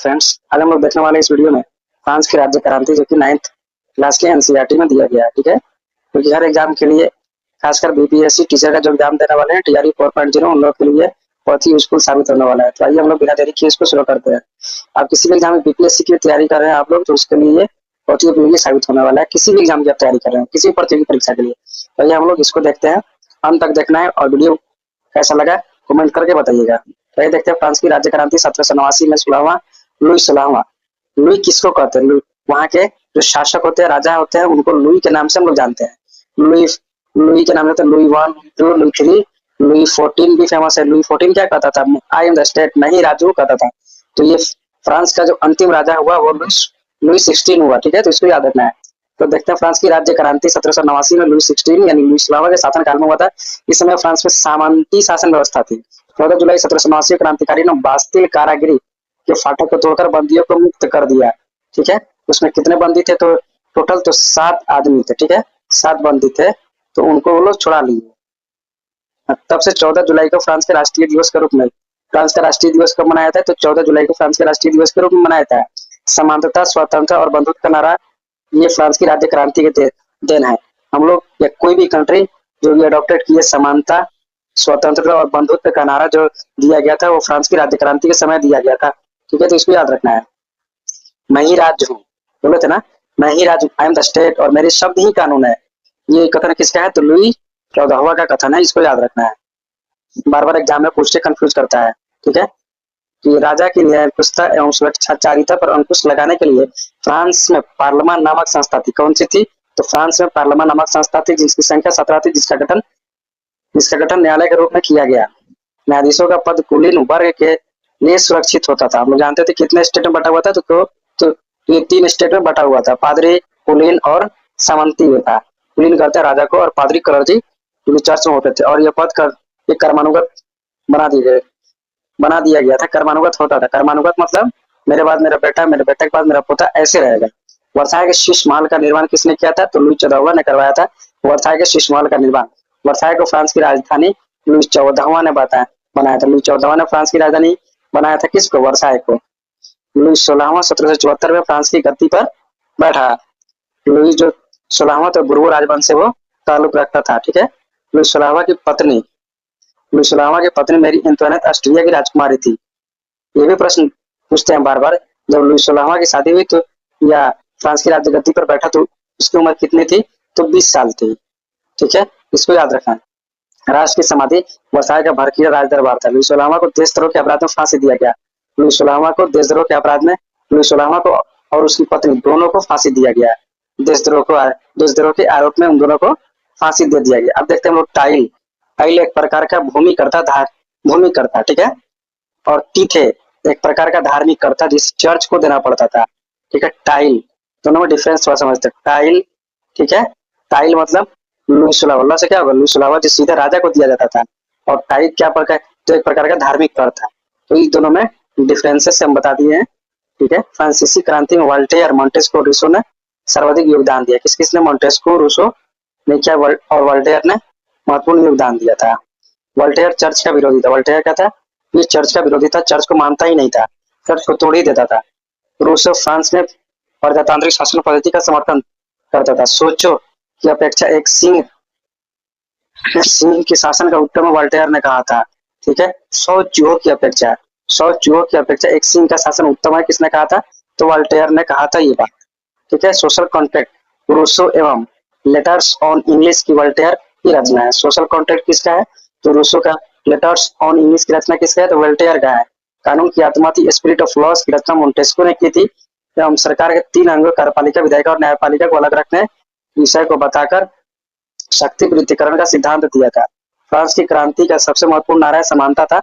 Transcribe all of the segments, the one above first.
Friends, आज हम लोग देखने वाले इस वीडियो में फ्रांस की राज्य क्रांति जो कि 9th क्लास के एनसीईआरटी में दिया गया है। ठीक है, क्योंकि हर एग्जाम के लिए खासकर बीपीएससी टीचर का जो एग्जाम देने वाले हैं टीआरई 4.0 उन लोग के लिए बहुत ही यूजफुल साबित होने वाला है। तो आइए हम लोग बिना देरी किए इसको शुरू करते हैं। आप किसी भी एग्जाम में बीपीएससी की तैयारी कर रहे हैं आप लोग, तो उसके लिए बहुत ही उपयोगी साबित होने वाला है। किसी भी एग्जाम की आप तैयारी कर रहे हैं, किसी भी प्रतियोगी परीक्षा के लिए, तो आइए हम लोग इसको देखते हैं। अंत तक देखना है और वीडियो कैसा लगा कमेंट करके बताइएगा। तो ये देखते हैं फ्रांस की राज्य क्रांति 1789 में 16वां लुई 16वां। लुई किसको कहते हैं? वहाँ के जो शासक होते हैं, राजा होते हैं, उनको लुई के नाम से हम लोग जानते हैं। लुई के नाम होते हैं लुई 1, लुई 3, लुई 14 भी फेमस है। लुई 14 क्या कहता था? आई एम द स्टेट, मैं ही राजू कहता था। तो ये फ्रांस का जो अंतिम राजा हुआ वो लुई 16 हुआ। ठीक है, तो इसको याद रखना है। तो देखते हैं फ्रांस की राज्य क्रांति 1789 में लुई 16 यानी लुई 16वां के शासन काल में हुआ था। इस समय फ्रांस में सामंती शासन व्यवस्था थी। 14 जुलाई 1789 क्रांतिकारी ने बास्तिल कारागिरी के फाटक को तोड़कर बंदियों को मुक्त कर दिया। ठीक है, उसमें कितने बंदी थे? तो टोटल तो 7 आदमी थे। ठीक है, 7 बंदी थे, तो उनको वो लोग छुड़ा लिए। तब से 14 जुलाई को फ्रांस के राष्ट्रीय दिवस के रूप में फ्रांस का राष्ट्रीय दिवस कब मनाया था? तो 14 जुलाई को फ्रांस के राष्ट्रीय दिवस के रूप में मनाया था। समानता, स्वतंत्रता और बंधुत्व का नारा ये फ्रांस की राज्य क्रांति के देन है। हम लोग या कोई भी कंट्री जो भी अडॉप्टेड की है, समानता, स्वतंत्रता और बंधुत्व का नारा जो दिया गया था वो फ्रांस की राज्य क्रांति के समय दिया गया था। ठीक है, तो इसको याद रखना है। मैं ही राज्य हूँ, बोले थे ना, मैं ही राज्य, आई एम द स्टेट, और मेरे शब्द ही कानून है। ये कथन किसका है? तो लुई 14वां का कथन है। इसको याद रखना है, बार बार एग्जाम में पूछते कंफ्यूज करता है। ठीक है, कि राजा की न्यायिकता एवं सुरक्षाचारिता पर अंकुश लगाने के लिए फ्रांस में पार्लियामान नामक संस्था थी। कौन सी थी? तो फ्रांस में पार्लियामान नामक संस्था थी जिसकी संख्या 17 थी, जिसका गठन न्यायालय के रूप में किया गया। न्यायाधीशों का पद कुलीन वर्ग के लिए सुरक्षित होता था। हम लोग जानते थे कितने स्टेट में बटा हुआ था? तो ये 3 स्टेट में बटा हुआ था, पादरी, कुलीन और सामंती में था। कुलीन करते राजा को और पादरी क्लर्जी जो चर्च में होते थे, और यह पद कर्मानुगत बना दिया गया था। कर्मानुगत होता था। कर्मानुगत मतलब मेरे बाद मेरा बेटा, मेरे बेटे के बाद मेरा पोता, ऐसे रहेगा। वर्साय के शीश महल का निर्माण किसने किया था? तो लुई 14वां ने करवाया था वर्साय के शीश महल का निर्माण। वर्साय को फ्रांस की राजधानी लुई 14वां ने बनाया था। लुई 14वां ने फ्रांस की राजधानी बनाया था। किसको? वर्साय को। लुई 16वां 1774 में फ्रांस की गद्दी पर बैठा। लुई जो 16वां तो बुर्बो राजवंश से वो ताल्लुक रखता था। ठीक है, लुई 16वां की पत्नी मेरी एंटोनेट ऑस्ट्रिया की राजकुमारी थी। ये भी प्रश्न पूछते हैं बार बार। जब लुई 16वां की शादी हुई तो या फ्रांस की राज्य गद्दी पर बैठा तो उसकी उम्र कितनी थी? तो 20 साल थी। ठीक है, इसको याद रखना। राष्ट्र की समाधि वर्साय का भड़कीला राज दरबार था। लुई 16वां को देशद्रोह के अपराध में फांसी दिया गया। लुई 16वां को देशद्रोह के अपराध में लुई 16वां को और उसकी पत्नी दोनों को फांसी दिया गया। देशद्रोह के आरोप में उन दोनों को फांसी दे दिया गया। अब देखते हैं हम लोग टाइल। टाइल एक प्रकार का भूमिकर्ता। ठीक है, और टीथे एक प्रकार का धार्मिक कर्ता जिस चर्च को देना पड़ता था। ठीक है, टाइल दोनों में डिफरेंस थोड़ा समझते हैं। टाइल, ठीक है, टाइल मतलब लुई 16वां से क्या होगा? लुई 16वां जो सीधा राजा को दिया जाता था, और टाइल क्या प्रकार? तो एक प्रकार का धार्मिक कर था। तो इन दोनों में डिफरेंसेस हम बता दिए हैं। ठीक है, फ्रांसीसी क्रांति में वोल्टेयर, मोंटेस्क्यू, रूसो ने सर्वाधिक योगदान दिया। किसने? मोंटेस्क्यू, रूसो ने किया और वोल्टेयर ने महत्वपूर्ण योगदान दिया था। वोल्टेयर चर्च का विरोधी था। वोल्टेयर क्या था? ये चर्च का विरोधी था, चर्च को मानता ही नहीं था, चर्च को तोड़ ही देता था। रूसो फ्रांस में प्रजातांत्रिक शासन पद्धति का समर्थन करता था। सोचो की अपेक्षा एक सिंह के शासन का उत्तम वोल्टेयर ने कहा था। ठीक है, 100 चूहों की अपेक्षा एक सिंह का शासन उत्तम है। किसने कहा था? तो वोल्टेयर ने कहा था ये बात। ठीक है, सोशल कॉन्ट्रैक्ट रूसो एवं लेटर्स ऑन इंग्लिश की वोल्टेयर की रचना है। सोशल कॉन्ट्रैक्ट किसका है? तो रूसो का। लेटर्स ऑन इंग्लिश की रचना किसका है? तो वोल्टेयर का है। कानून की आत्मा थी, स्पिरिट ऑफ लॉस की रचना मोंटेस्क्यू ने की थी। एवं सरकार के 3 अंगों, कार्यपालिका, विधायिका और न्यायपालिका को अलग रखने विषय को बताकर शक्ति वृत्तिकरण का सिद्धांत दिया था। फ्रांस की क्रांति का सबसे महत्वपूर्ण नारा समानता था,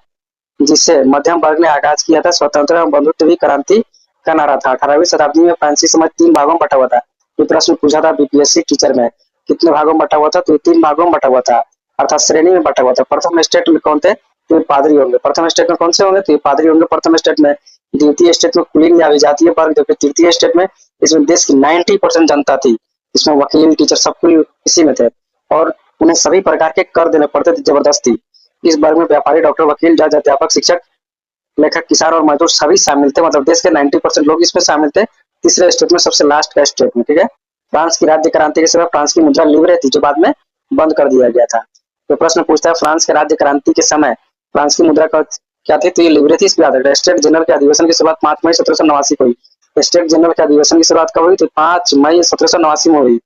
जिससे मध्यम वर्ग ने आगाज किया था। स्वतंत्र एवं बंधुत्व भी क्रांति का नारा था। 18वीं शताब्दी में फ्रांसीसी समाज 3 भागों में बटा हुआ था। ये प्रश्न पूछा था बीपीएससी टीचर में, कितने भागों में बटा हुआ था? तो 3 भागों में बटा हुआ था, अर्थात श्रेणी में बटा हुआ था। प्रथम स्टेट में कौन थे? तो ये पादरी होंगे। प्रथम स्टेट में कौन से होंगे? तो ये पादरी होंगे प्रथम स्टेट में। द्वितीय स्टेट में कुलीन या विजातीय वर्ग, जबकि तृतीय स्टेट में इसमें देश की 90% जनता थी। इसमें वकील, टीचर सब कोई इसी में थे, और उन्हें सभी प्रकार के कर देने पड़ते थे जबरदस्ती। इस वर्ग में व्यापारी, डॉक्टर, वकील, जज, अध्यापक, शिक्षक लेखक, किसान और मजदूर सभी शामिल थे, मतलब देश के 90% लोग इसमें शामिल थे। तीसरे स्टेट में, सबसे लास्ट का स्टेट में, ठीक है। फ्रांस की राज्य क्रांति के समय फ्रांस की मुद्रा लिवरे थी, जो बाद में बंद कर दिया गया था। तो प्रश्न पूछता है, फ्रांस के राज्य क्रांति के समय फ्रांस की मुद्रा क्या थी? तो ये लिवरे थी, इसको याद रखना। स्टेट जनरल के अधिवेशन की शुरुआत 5 मई 1789 को हुई। स्टेट जनरल के अधिवेशन की शुरुआत कब हुई? तो 5 मई 1789 में हुई।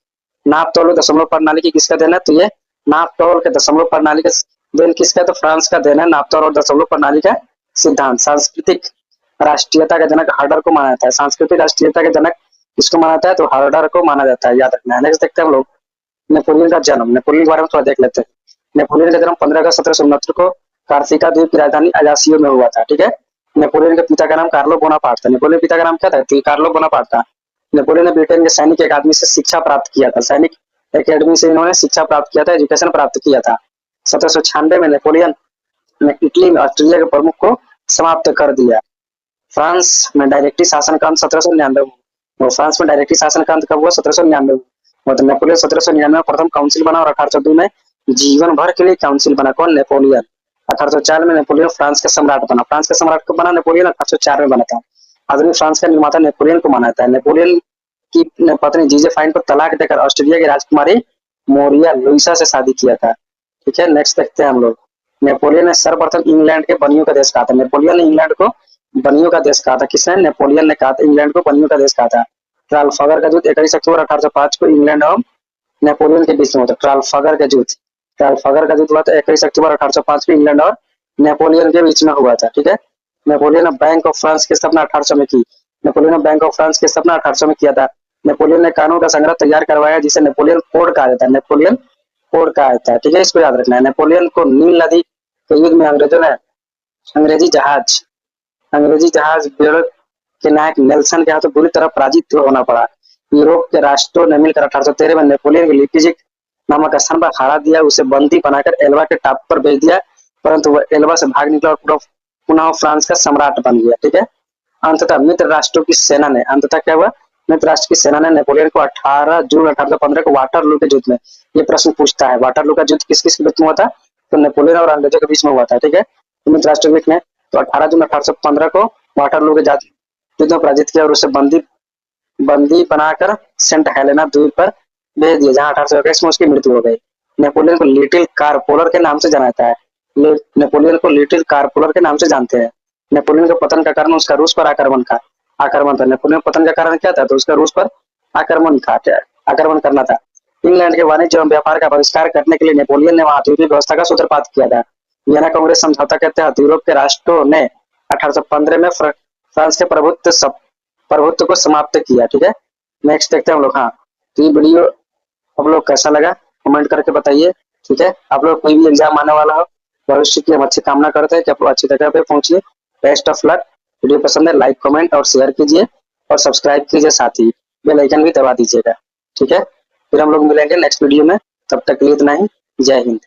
नाप तौल दशमलव प्रणाली की किसका देना है? तो ये नाप तौल के दशमलव प्रणाली का देन किसका है? तो फ्रांस का देना है, नाप तौल और दशमलव प्रणाली का सिद्धांत। सांस्कृतिक राष्ट्रीयता का जनक हार्डर को माना जाता है। सांस्कृतिक राष्ट्रीयता के जनक किसको माना जाता है? तो हार्डर को माना जाता है, याद रखना है। नेक्स्ट देखते हैं हम लोग नेपोलियन का जन्म। नेपोलियन के बारे में थोड़ा देख लेते हैं। नेपोलियन का जन्म 15 अगस्त 1769 को कार्सिका द्वीप की राजधानी अजासियो में हुआ था, ठीक है। नेपोलियन के पिता का नाम कार्लो बोनापार्ट था। नेपोलियन पिता का नाम क्या था? तो कार्लो बोनापार्ट था। नेपोलियन ने ब्रिटेन के सैनिक अकादमी से शिक्षा प्राप्त किया था। सैनिक अकेडमी से इन्होंने शिक्षा प्राप्त किया था, एजुकेशन प्राप्त किया था। 1796 में नेपोलियन ने इटली में ऑस्ट्रेलिया के प्रमुख को समाप्त कर दिया। फ्रांस में डायरेक्टरी शासन का अंत 1799 फ्रांस में डायरेक्टरी शासन का अंत कब हुआ? 1799। मतलब नेपोलियन 1799 में प्रथम काउंसिल बना और 1802 में जीवन भर के लिए काउंसिल बना। कौन? नेपोलियन। 1804 में नेपोलियन फ्रांस का सम्राट बना। फ्रांस का सम्राट कब बना? नेपोलियन 1804 में बना था। आधुनिक फ्रांस का निर्माता नेपोलियन को माना जाता है। नेपोलियन की पत्नी जीजे फाइन को तलाक देकर ऑस्ट्रेलिया की राजकुमारी मोरिया लुइसा से शादी किया था, ठीक है। नेक्स्ट देखते हैं हम लोग। नेपोलियन ने सर्वप्रथम इंग्लैंड के बनियों का देश कहा था। नेपोलियन ने इंग्लैंड को बनियों का देश कहा था। किसने? नेपोलियन ने कहा था इंग्लैंड को बनियों का देश कहा था। ट्राफालगर का युद्ध 21 अक्टूबर 1805 को इंग्लैंड और नेपोलियन के बीच में हुआ था। ट्राफालगर का युद्ध हुआ था 21 अक्टूबर 1805 को इंग्लैंड और नेपोलियन के बीच में हुआ था, ठीक है। नेपोलियन ने बैंक ऑफ फ्रांस की स्थापना 1800 में की। नेपोलियन ने बैंक ऑफ फ्रांस की स्थापना 1800 में किया था। नेपोलियन ने कानून का संग्रह तैयार करवाया, जिसे नेपोलियन कोड कहा जाता है। नेपोलियन कोड कहा जाता है, ठीक है, इसको याद रखना है। नेपोलियन को नील नदी के युद्ध में अंग्रेजों ने अंग्रेजी जहाज बेड़ो के नायक नेल्सन के हाथों बुरी तरह पराजित होना पड़ा। यूरोप के राष्ट्रों ने मिलकर 1813 में नेपोलियन को लिपिजिक नामक स्थान पर हरा दिया। उसे बंदी बनाकर एल्वा के टापू पर भेज दिया, परंतु वह एल्वा से भाग निकला और पुनः फ्रांस का सम्राट बन गया, ठीक है। अंततः मित्र राष्ट्रों की सेना ने क्या हुआ? मित्र राष्ट्र की सेना ने नेपोलियन को 18 जून 1815 को वाटरलू के युद्ध में, ये प्रश्न पूछता है, वाटरलू का युद्ध किस किस के बीच में हुआ था? तो नेपोलियन और अंग्रेजों के बीच में हुआ था, ठीक है। मित्र राष्ट्र के बीच में तो 18 जून 1815 को वाटरलू के युद्ध में पराजित किया और उसे बंदी बनाकर सेंट हेलेना द्वीप पर भेज दिया, जहां 1821 में उसकी मृत्यु हो गई। नेपोलियन को लिटिल कारपोलर के नाम से जाना जाता है। नेपोलियन को लिटिल कारपोलर के नाम से जानते हैं। नेपोलियन के पतन का कारण उसका रूस पर आक्रमण था। नेपोलियन पतन का कारण क्या था? तो उसका रूस पर आक्रमण करना था। इंग्लैंड के वाणिज्य एवं व्यापार का बहिष्कार करने के लिए नेपोलियन ने वहां द्वीपीय व्यवस्था का सूत्रपात किया था। वियना कांग्रेस समझौता के तहत यूरोप के राष्ट्रों ने 1815 में फ्रांस के प्रभुत्व को समाप्त किया, ठीक है। नेक्स्ट देखते हैं हम लोग। हाँ, तो ये वीडियो आप लोग कैसा लगा कमेंट करके बताइए, ठीक है। आप लोग कोई भी एग्जाम आने वाला हो, भविष्य की हम अच्छी कामना करते हैं कि आप लोग अच्छी जगह पे पहुंचिए। Best of luck. वीडियो पसंद है लाइक कमेंट और शेयर कीजिए और सब्सक्राइब कीजिए, साथ ही बेल आइकन भी दबा दीजिएगा, ठीक है। फिर हम लोग मिलेंगे नेक्स्ट वीडियो में, तब तक के लिए इतना ही। जय हिंद।